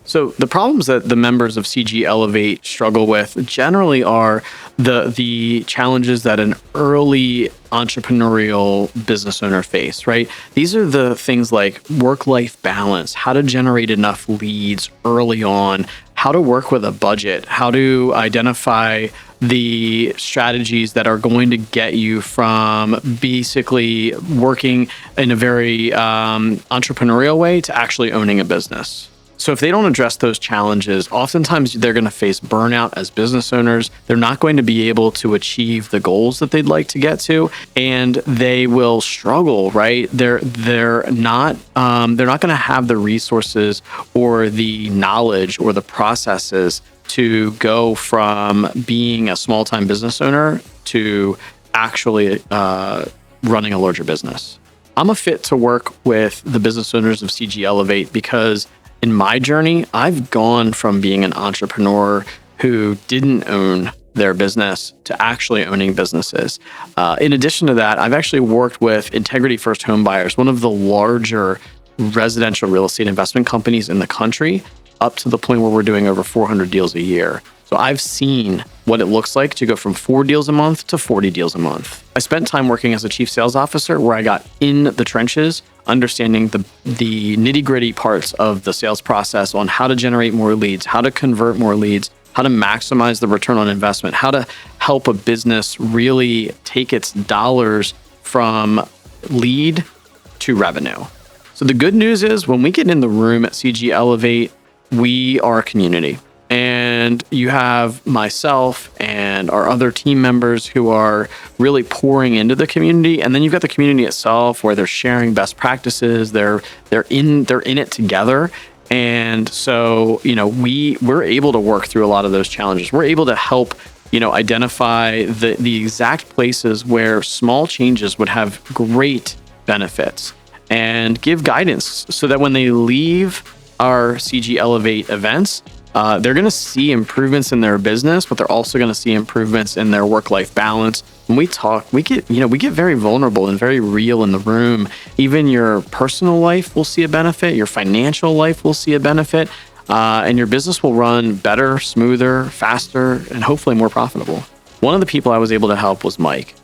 So the problems that the members of CG Elevate struggle with generally are the challenges that an early entrepreneurial business owner face, right? These are the things like work-life balance, how to generate enough leads early on, how to work with a budget, how to identify the strategies that are going to get you from basically working in a very entrepreneurial way to actually owning a business. So if they don't address those challenges, oftentimes they're going to face burnout as business owners. They're not going to be able to achieve the goals that they'd like to get to, and they will struggle, right? They're not going to have the resources or the knowledge or the processes to go from being a small-time business owner to actually running a larger business. I'm a fit to work with the business owners of CG Elevate because in my journey, I've gone from being an entrepreneur who didn't own their business to actually owning businesses. In addition to that, I've actually worked with Integrity First Home Buyers, one of the larger residential real estate investment companies in the country, up to the point where we're doing over 400 deals a year. So I've seen what it looks like to go from 4 deals a month to 40 deals a month. I spent time working as a chief sales officer where I got in the trenches, understanding the nitty-gritty parts of the sales process on how to generate more leads, how to convert more leads, how to maximize the return on investment, how to help a business really take its dollars from lead to revenue. So the good news is when we get in the room at CG Elevate, we are a community. And you have myself and our other team members who are really pouring into the community. And then you've got the community itself where they're sharing best practices. They're in it together. And so, we're able to work through a lot of those challenges. We're able to help, identify the exact places where small changes would have great benefits and give guidance so that when they leave our CG Elevate events, they're going to see improvements in their business, but they're also going to see improvements in their work-life balance. When we talk, we get very vulnerable and very real in the room. Even your personal life will see a benefit, your financial life will see a benefit, and your business will run better, smoother, faster, and hopefully more profitable. One of the people I was able to help was Mike.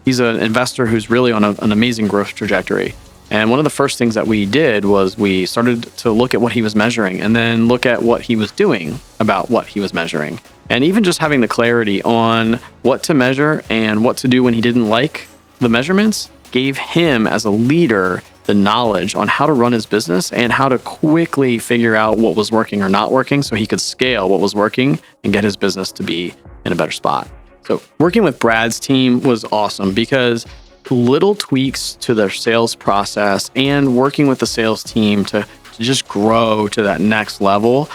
He's an investor who's really on an amazing growth trajectory. And one of the first things that we did was we started to look at what he was measuring and then look at what he was doing about what he was measuring. And even just having the clarity on what to measure and what to do when he didn't like the measurements gave him as a leader the knowledge on how to run his business and how to quickly figure out what was working or not working so he could scale what was working and get his business to be in a better spot. So working with Brad's team was awesome because little tweaks to their sales process and working with the sales team to just grow to that next level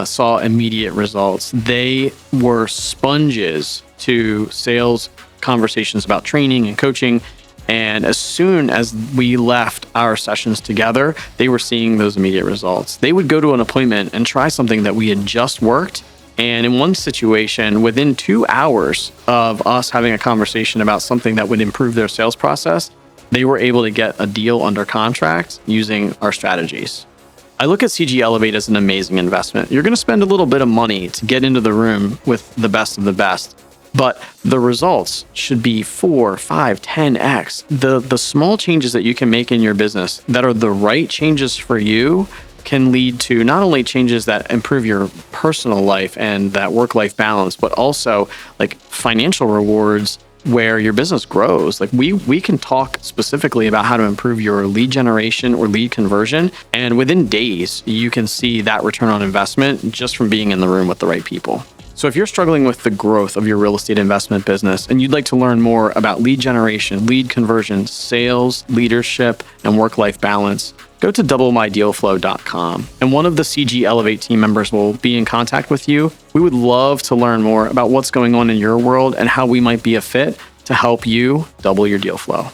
saw immediate results. They were sponges to sales conversations about training and coaching. And as soon as we left our sessions together, they were seeing those immediate results. They would go to an appointment and try something that we had just worked. And in one situation, within 2 hours of us having a conversation about something that would improve their sales process, they were able to get a deal under contract using our strategies. I look at CG Elevate as an amazing investment. You're going to spend a little bit of money to get into the room with the best of the best, but the results should be 4, 5, 10x. The small changes that you can make in your business that are the right changes for you can lead to not only changes that improve your personal life and that work-life balance, but also like financial rewards where your business grows. Like we can talk specifically about how to improve your lead generation or lead conversion. And within days, you can see that return on investment just from being in the room with the right people. So if you're struggling with the growth of your real estate investment business and you'd like to learn more about lead generation, lead conversion, sales, leadership, and work-life balance, go to doublemydealflow.com and one of the CG Elevate team members will be in contact with you. We would love to learn more about what's going on in your world and how we might be a fit to help you double your deal flow.